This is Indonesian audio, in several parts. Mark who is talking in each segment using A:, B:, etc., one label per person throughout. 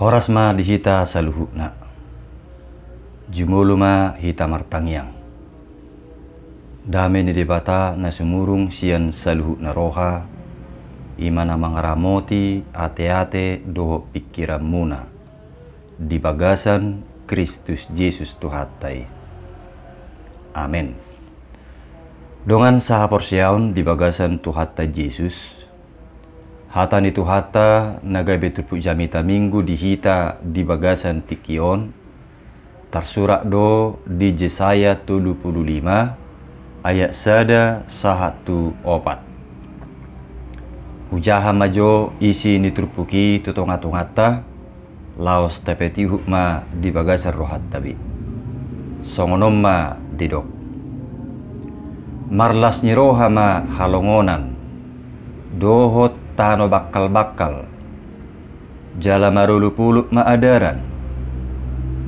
A: Horas ma dihita saluhukna, jumulu ma hita martangyang. Dame ni debata na sumurung sian saluhukna roha, imana mangaramoti ate-ate doho pikiran muna, di bagasan Kristus Yesus Tuhatai. Amin. Dongan saha porsiaon di bagasan Tuhata Yesus, hata ni Tuhata nagai betupu jamita minggu dihita di bagasan tikion, tersurak do di Yesaya 75 ayat sada sahatu opat. Hujaha majo isi nitrupuki tutonga-tungata laos tepeti hukma di bagasan rohat tabi. Songonomma didok. Marlas niroha ma halongonan, dohot tano bakal-bakal, jala marulu-puluk ma adaran,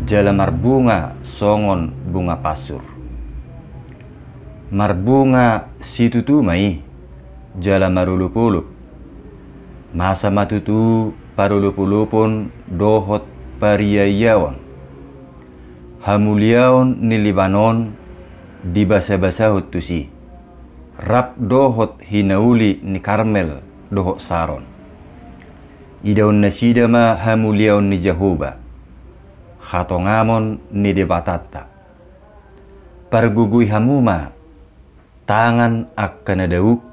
A: jala marbunga songon bunga pasur. Marbunga situtumai, jala marulu-puluk, masa matutu parulu-pulupun dohot pariyayawan, hamuliaon ni Libanon di basa-basa hutusi. Rap dohot hinauli ni Karmel dohot Saron. Idaun nasida ma hamuliaon ni Jehoba. Khatongamon ni debatata. Pargugui hamuma tangan akan dauk.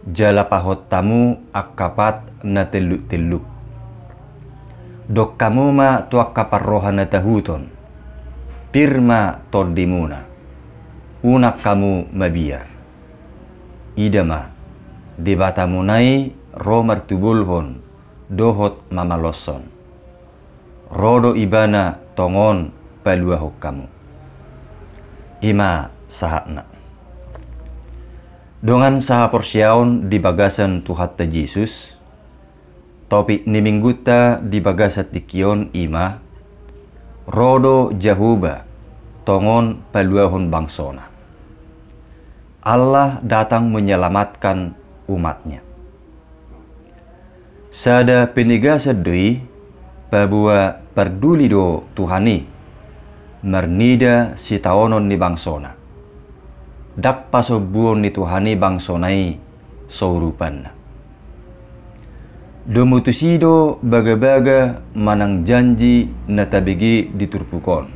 A: Jala pahot tamu akapat na teluk-teluk. Dok kamu ma tuak kaparroha na tahuton. Pirma tordimuna. Unak kamu mabiar. Idama debatamunai romar tubulhon dohot mamaloson. Rodo ibana tongon paluahok kamu. Ima sahakna. Dongan saha porsiaon di bagasan Tuhata Yesus, topik ni mingguta di bagasat tikion ima, rodo Jahuba tongon paluahon bangsona. Allah datang menyelamatkan umatnya. Sada peniga sedui babua perduli do Tuhani mernida si taonon ni bangsona. Dak pasobuon ni Tuhani bangsonai saurupanna. Domutusido baga-baga manang janji natabigi diturpukon.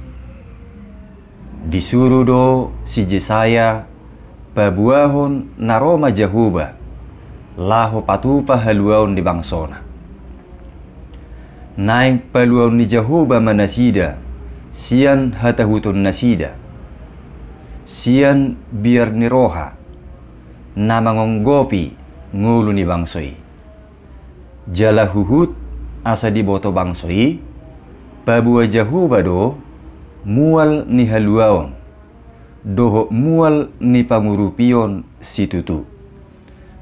A: Disuruh do si Yesaya pabuahon naroma Jehoba laho patupa haluaon di bangsona. Naik paluaon ni Jehoba manasida sian hatahuton nasida. Sian biar ni roha na mangonggopi ngulu ni bangsoi. Jala huhut asa di boto bangsoi pabua Jehoba do mual ni haluaon. Doho mual ni pangurupion situtu.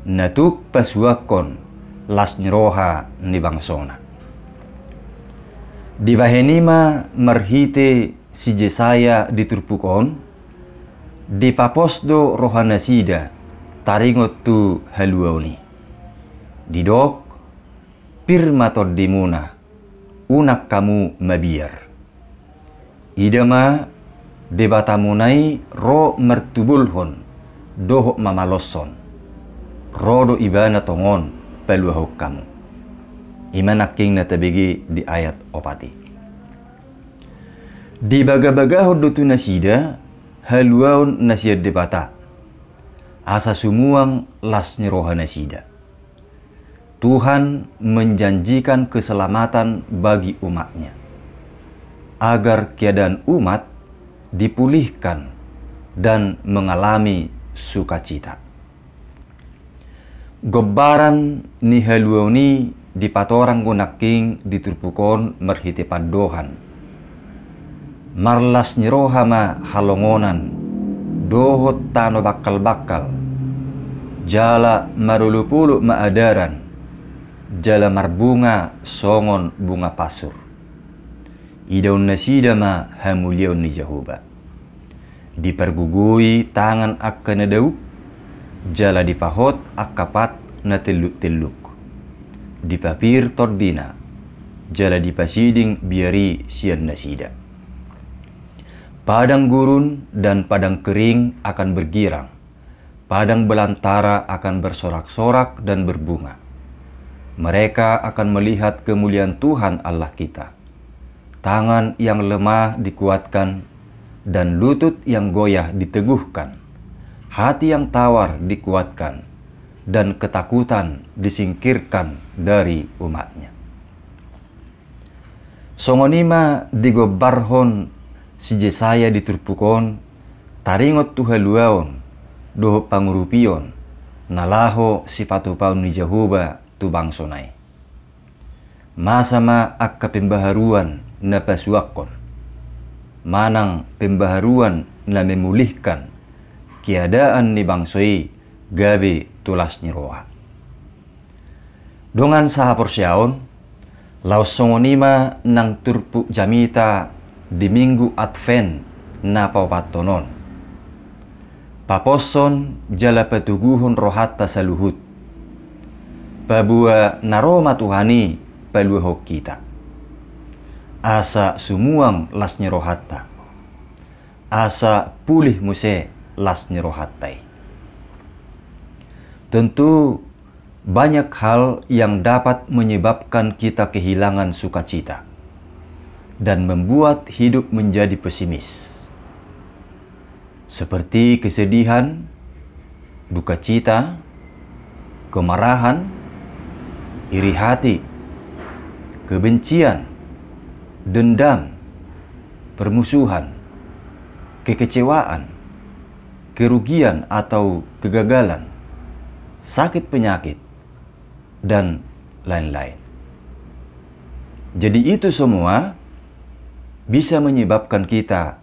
A: Natuk pasuakon las nyeroha ni bangsona. Di bahenima marhite si Yesaya diturpukon. Di paposdo rohanasida taringot tu haluaoni. Didok pirma tordimuna unak kamu mabiar. Idama debatamunai ro mertubulhon dohok mamaloson. Rodo ibana tongon peluahok kamu. Imanaking natabigi di ayat opati. Di baga-bagahod dotu nasida haluaon nasiad debata. Asa sumuang las nyeroha nasida. Tuhan menjanjikan keselamatan bagi umatnya. Agar keadaan umat dipulihkan dan mengalami sukacita. Gobaran ni haluaoni di patorang gunaking diturpukon merhiti padohan. Marlas nyeroha ma halongonan, dohot tano bakal-bakal, jala marulu-puluk ma adaran, jala marbunga songon bunga pasur. Idaun nasida ma hamuliaon ni Jehoba. Dipergugui tangan akan dauk, jala dipahot akapat na teluk-teluk. Dipapir tordina, jala di pasiding biari sian nasida. Padang gurun dan padang kering akan bergirang. Padang belantara akan bersorak-sorak dan berbunga. Mereka akan melihat kemuliaan Tuhan Allah kita. Tangan yang lemah dikuatkan dan lutut yang goyah diteguhkan. Hati yang tawar dikuatkan dan ketakutan disingkirkan dari umatnya. Songonima digobarhon si Jesaya diturpukon, taringot tuhaluaon, doho pangurupion, nalaho si patupaun ni Jehovah tu bangsonai. Masama akka pembaharuan na pasuakon, manang pembaharuan na memulihkan, keadaan ni bangsoi gabe tulas nyeroa. Dongan saha porsyaon, laos songonima nang turpu jamita di minggu Advent na papatonon. Paposon jala petuguhon rohata saluhut. Pabua naroma Tuhani paluhok kita. Asa sumuang las nyerohata. Asa pulih muse las nyerohatai. Tentu banyak hal yang dapat menyebabkan kita kehilangan sukacita dan membuat hidup menjadi pesimis. Seperti kesedihan, duka cita, kemarahan, iri hati, kebencian, dendam, permusuhan, kekecewaan, kerugian atau kegagalan, sakit penyakit, dan lain-lain. Jadi itu semua bisa menyebabkan kita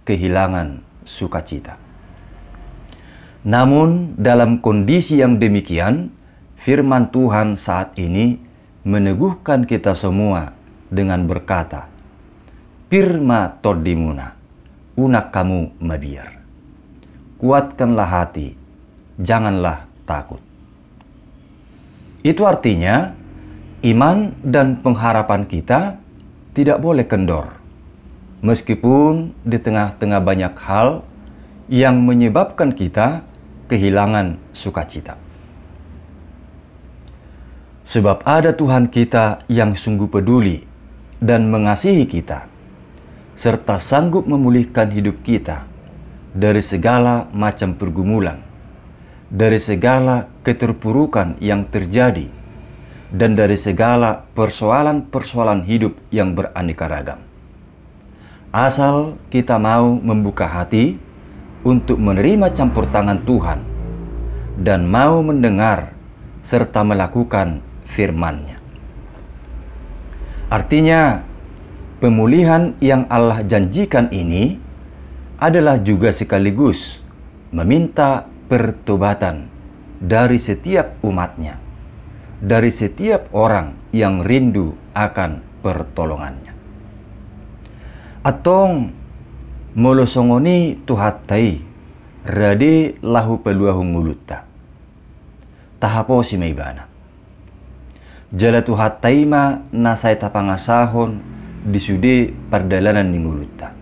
A: kehilangan sukacita. Namun dalam kondisi yang demikian, firman Tuhan saat ini meneguhkan kita semua dengan berkata, Pirma tordimuna, unak kamu mabiar. Kuatkanlah hati, janganlah takut. Itu artinya iman dan pengharapan kita tidak boleh kendor, meskipun di tengah-tengah banyak hal yang menyebabkan kita kehilangan sukacita. Sebab ada Tuhan kita yang sungguh peduli dan mengasihi kita, serta sanggup memulihkan hidup kita dari segala macam pergumulan, dari segala keterpurukan yang terjadi, dan dari segala persoalan-persoalan hidup yang beraneka ragam. Asal kita mau membuka hati untuk menerima campur tangan Tuhan dan mau mendengar serta melakukan firman-Nya. Artinya, pemulihan yang Allah janjikan ini adalah juga sekaligus meminta pertobatan dari setiap umatnya, dari setiap orang yang rindu akan pertolongannya. Atong molosongoni tuhatai rade lahu peluahu ngulutta. Tahapo si maibana. Jala tuhatai ma nasay tapangasahon disude pardalanan ni ngulutta.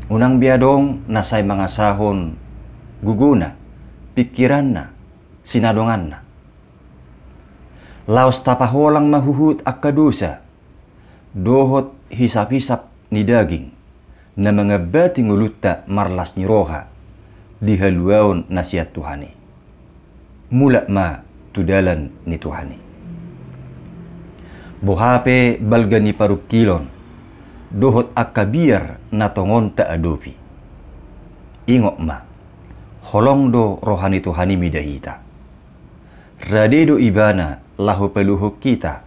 A: Unang biadong nasay mangasahon guguna, pikiranna, sinadonganna. Laos tapaholang mahuhut akadusa, dohot hisap-hisap ni daging, na mga bati ngulutta marlas ni roha, di haluaon nasihat Tuhani. Mula ma tudalan ni Tuhani. Bohape balga ni parukilon, dohot akabiar na tongon ta adopi. Ingok ma, holong do rohani Tuhani midahita. Radedo ibana lahu peluhuk kita,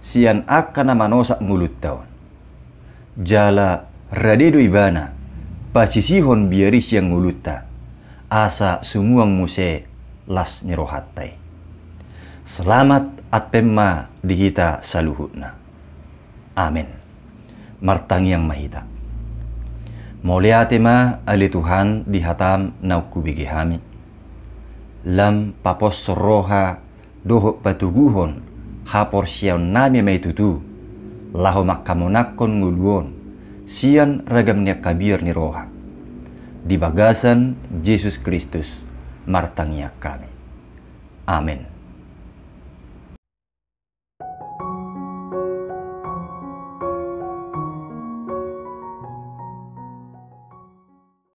A: sian akan manosak mulut taon. Jala radedo ibana, pasisihon biaris yang ngulutta, asa sumuang muse las nirohatai. Selamat at pemma dihita saluhutna. Amin. Martang yang mahita. Moliate ma ali Tuhan dihatam naukubigihami. Lam papos roha doho patuguhon hapor siaun nami mai tutu, laho makamonakon nguluon, sian ragamnya kabir ni roha. Di bagasan Yesus Kristus, martangnya kami. Amin.